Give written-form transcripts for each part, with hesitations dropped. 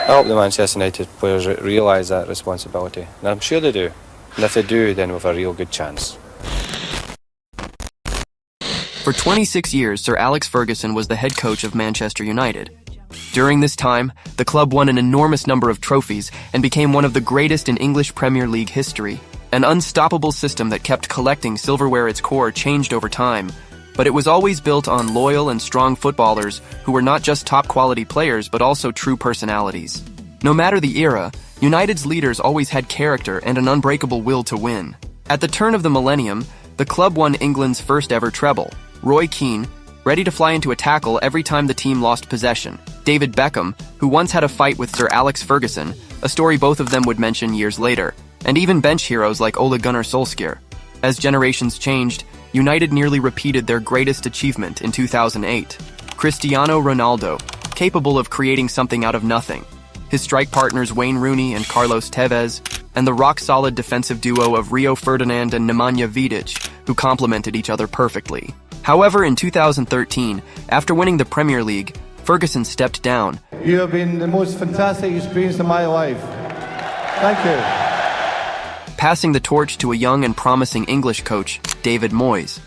I hope the Manchester United players realise that responsibility, and I'm sure they do. And if they do, then we've a real good chance. For 26 years, Sir Alex Ferguson was the head coach of Manchester United. During this time, the club won an enormous number of trophies and became one of the greatest in English Premier League history. An unstoppable system that kept collecting silverware its core changed over time, but it was always built on loyal and strong footballers who were not just top-quality players but also true personalities. No matter the era, United's leaders always had character and an unbreakable will to win. At the turn of the millennium, the club won England's first-ever treble. Roy Keane, ready to fly into a tackle every time the team lost possession. David Beckham, who once had a fight with Sir Alex Ferguson, a story both of them would mention years later. And even bench heroes like Ole Gunnar Solskjaer. As generations changed, United nearly repeated their greatest achievement in 2008. Cristiano Ronaldo, capable of creating something out of nothing. His strike partners Wayne Rooney and Carlos Tevez, and the rock-solid defensive duo of Rio Ferdinand and Nemanja Vidic, who complemented each other perfectly. However, in 2013, after winning the Premier League, Ferguson stepped down. You have been the most fantastic experience of my life. Thank you. Passing the torch to a young and promising English coach, David Moyes.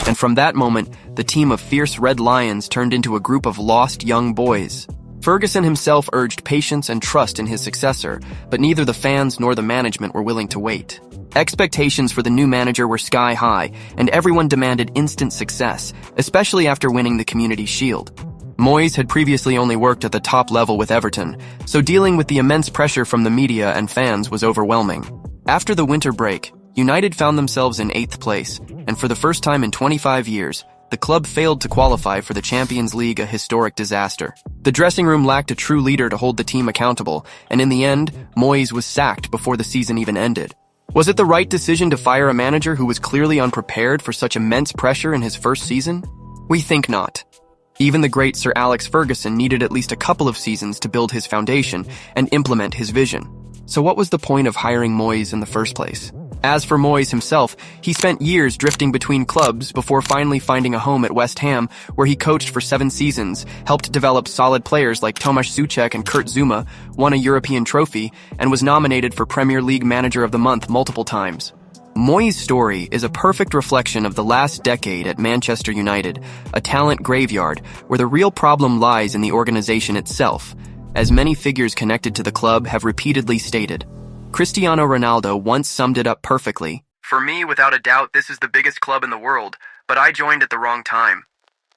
And from that moment, the team of fierce Red Lions turned into a group of lost young boys. Ferguson himself urged patience and trust in his successor, but neither the fans nor the management were willing to wait. Expectations for the new manager were sky high, and everyone demanded instant success, especially after winning the Community Shield. Moyes had previously only worked at the top level with Everton, so dealing with the immense pressure from the media and fans was overwhelming. After the winter break, United found themselves in 8th place, and for the first time in 25 years, the club failed to qualify for the Champions League, a historic disaster. The dressing room lacked a true leader to hold the team accountable, and in the end, Moyes was sacked before the season even ended. Was it the right decision to fire a manager who was clearly unprepared for such immense pressure in his first season? We think not. Even the great Sir Alex Ferguson needed at least a couple of seasons to build his foundation and implement his vision. So what was the point of hiring Moyes in the first place? As for Moyes himself, he spent years drifting between clubs before finally finding a home at West Ham, where he coached for 7 seasons, helped develop solid players like Tomasz Suchek and Kurt Zouma, won a European trophy, and was nominated for Premier League Manager of the Month multiple times. Moyes' story is a perfect reflection of the last decade at Manchester United, a talent graveyard where the real problem lies in the organization itself, as many figures connected to the club have repeatedly stated. Cristiano Ronaldo once summed it up perfectly. For me, without a doubt, this is the biggest club in the world, but I joined at the wrong time.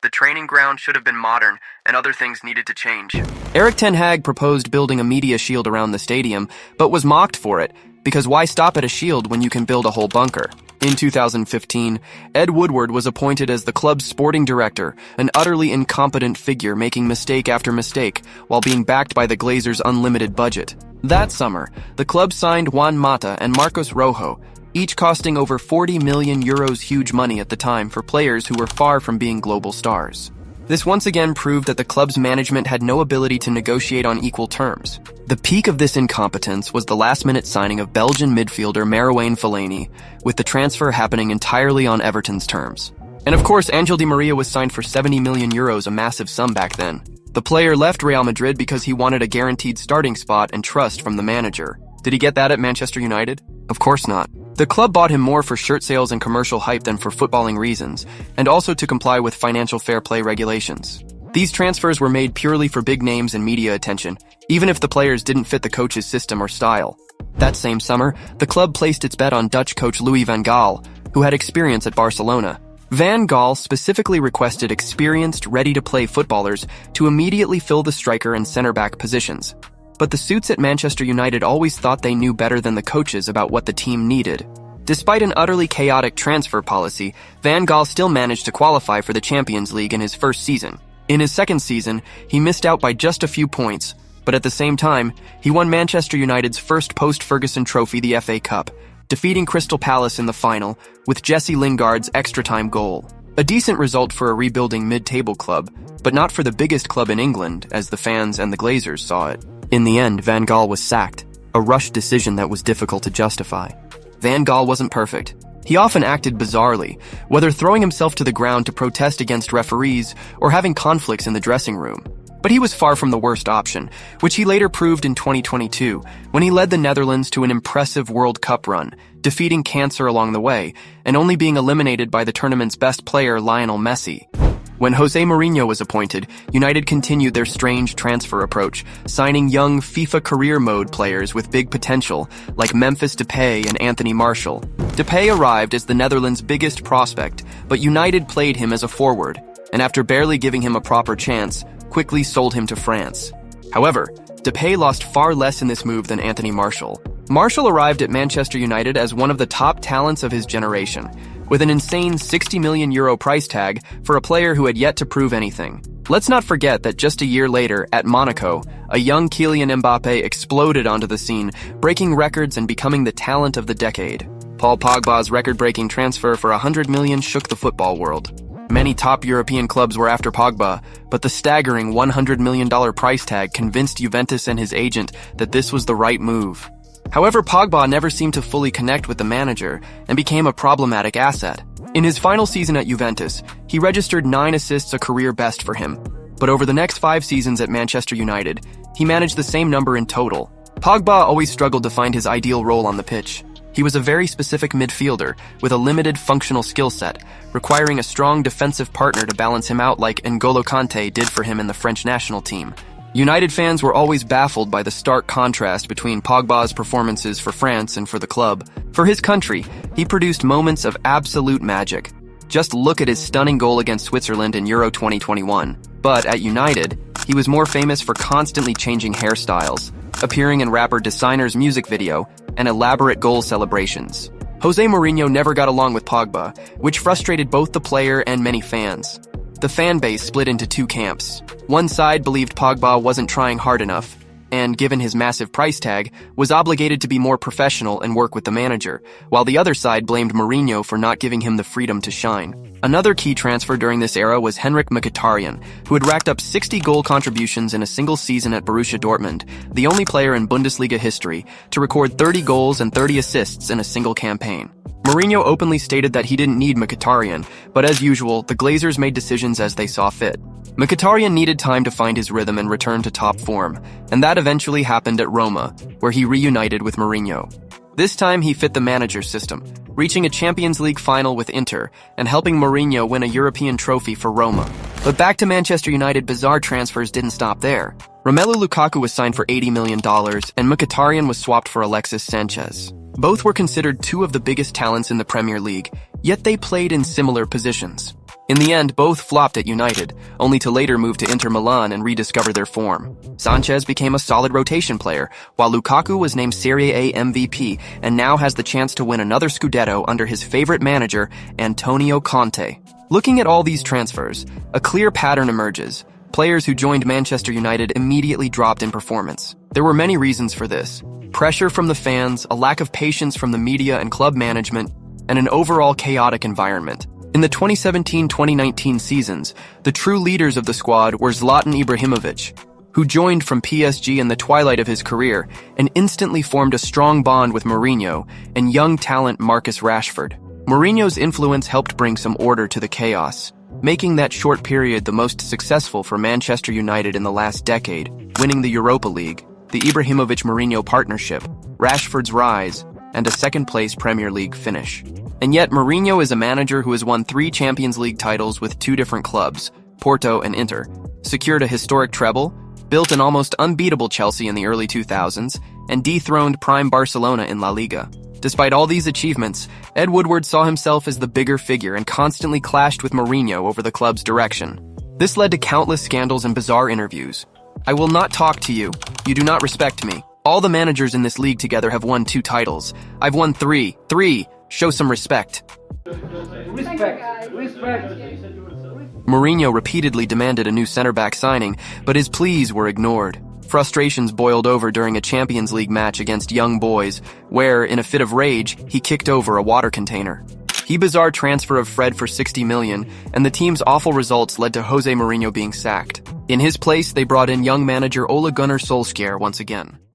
The training ground should have been modern, and other things needed to change. Erik ten Hag proposed building a media shield around the stadium, but was mocked for it, because why stop at a shield when you can build a whole bunker? In 2015, Ed Woodward was appointed as the club's sporting director, an utterly incompetent figure making mistake after mistake while being backed by the Glazers' unlimited budget. That summer, the club signed Juan Mata and Marcos Rojo, each costing over 40 million euros, huge money at the time for players who were far from being global stars. This once again proved that the club's management had no ability to negotiate on equal terms. The peak of this incompetence was the last-minute signing of Belgian midfielder Marouane Fellaini, with the transfer happening entirely on Everton's terms. And of course, Angel Di Maria was signed for 70 million euros, a massive sum back then. The player left Real Madrid because he wanted a guaranteed starting spot and trust from the manager. Did he get that at Manchester United? Of course not. The club bought him more for shirt sales and commercial hype than for footballing reasons, and also to comply with financial fair play regulations. These transfers were made purely for big names and media attention, even if the players didn't fit the coach's system or style. That same summer, the club placed its bet on Dutch coach Louis van Gaal, who had experience at Barcelona. Van Gaal specifically requested experienced, ready-to-play footballers to immediately fill the striker and center-back positions. But the suits at Manchester United always thought they knew better than the coaches about what the team needed. Despite an utterly chaotic transfer policy, Van Gaal still managed to qualify for the Champions League in his first season. In his second season, he missed out by just a few points, but at the same time, he won Manchester United's first post-Ferguson trophy, the FA Cup, defeating Crystal Palace in the final with Jesse Lingard's extra-time goal. A decent result for a rebuilding mid-table club, but not for the biggest club in England, as the fans and the Glazers saw it. In the end, Van Gaal was sacked, a rushed decision that was difficult to justify. Van Gaal wasn't perfect. He often acted bizarrely, whether throwing himself to the ground to protest against referees or having conflicts in the dressing room. But he was far from the worst option, which he later proved in 2022, when he led the Netherlands to an impressive World Cup run, defeating cancer along the way, and only being eliminated by the tournament's best player, Lionel Messi. When José Mourinho was appointed, United continued their strange transfer approach, signing young FIFA career mode players with big potential, like Memphis Depay and Anthony Martial. Depay arrived as the Netherlands' biggest prospect, but United played him as a forward, and after barely giving him a proper chance, quickly sold him to France. However, Depay lost far less in this move than Anthony Martial. Martial arrived at Manchester United as one of the top talents of his generation, with an insane €60 million price tag for a player who had yet to prove anything. Let's not forget that just a year later, at Monaco, a young Kylian Mbappé exploded onto the scene, breaking records and becoming the talent of the decade. Paul Pogba's record-breaking transfer for €100 million shook the football world. Many top European clubs were after Pogba, but the staggering $100 million price tag convinced Juventus and his agent that this was the right move. However, Pogba never seemed to fully connect with the manager and became a problematic asset. In his final season at Juventus, he registered 9 assists, a career best for him. But over the next 5 seasons at Manchester United, he managed the same number in total. Pogba always struggled to find his ideal role on the pitch. He was a very specific midfielder with a limited functional skill set, requiring a strong defensive partner to balance him out like N'Golo Kanté did for him in the French national team. United fans were always baffled by the stark contrast between Pogba's performances for France and for the club. For his country, he produced moments of absolute magic. Just look at his stunning goal against Switzerland in Euro 2021. But at United, he was more famous for constantly changing hairstyles, appearing in rapper Designer's music video, and elaborate goal celebrations. José Mourinho never got along with Pogba, which frustrated both the player and many fans. The fan base split into 2 camps. One side believed Pogba wasn't trying hard enough, and given his massive price tag, was obligated to be more professional and work with the manager, while the other side blamed Mourinho for not giving him the freedom to shine. Another key transfer during this era was Henrikh Mkhitaryan, who had racked up 60 goal contributions in a single season at Borussia Dortmund, the only player in Bundesliga history to record 30 goals and 30 assists in a single campaign. Mourinho openly stated that he didn't need Mkhitaryan, but as usual, the Glazers made decisions as they saw fit. Mkhitaryan needed time to find his rhythm and return to top form, and that eventually happened at Roma, where he reunited with Mourinho. This time he fit the manager's system, reaching a Champions League final with Inter and helping Mourinho win a European trophy for Roma. But back to Manchester United, bizarre transfers didn't stop there. Romelu Lukaku was signed for $80 million and Mkhitaryan was swapped for Alexis Sanchez. Both were considered 2 of the biggest talents in the Premier League, yet they played in similar positions. In the end, both flopped at United, only to later move to Inter Milan and rediscover their form. Sanchez became a solid rotation player, while Lukaku was named Serie A MVP and now has the chance to win another Scudetto under his favorite manager, Antonio Conte. Looking at all these transfers, a clear pattern emerges. Players who joined Manchester United immediately dropped in performance. There were many reasons for this. Pressure from the fans, a lack of patience from the media and club management, and an overall chaotic environment. In the 2017-2019 seasons, the true leaders of the squad were Zlatan Ibrahimovic, who joined from PSG in the twilight of his career and instantly formed a strong bond with Mourinho, and young talent Marcus Rashford. Mourinho's influence helped bring some order to the chaos, making that short period the most successful for Manchester United in the last decade, winning the Europa League, the Ibrahimovic-Mourinho partnership, Rashford's rise, and a second-place Premier League finish. And yet, Mourinho is a manager who has won 3 Champions League titles with 2 different clubs, Porto and Inter, secured a historic treble, built an almost unbeatable Chelsea in the early 2000s, and dethroned prime Barcelona in La Liga. Despite all these achievements, Ed Woodward saw himself as the bigger figure and constantly clashed with Mourinho over the club's direction. This led to countless scandals and bizarre interviews. "I will not talk to you. You do not respect me. All the managers in this league together have won 2 titles. I've won 3. Show some respect." Respect. Mourinho repeatedly demanded a new center-back signing, but his pleas were ignored. Frustrations boiled over during a Champions League match against Young Boys, where, in a fit of rage, he kicked over a water container. He bizarre transfer of Fred for $60 million, and the team's awful results led to José Mourinho being sacked. In his place, they brought in young manager Ole Gunnar Solskjaer once again.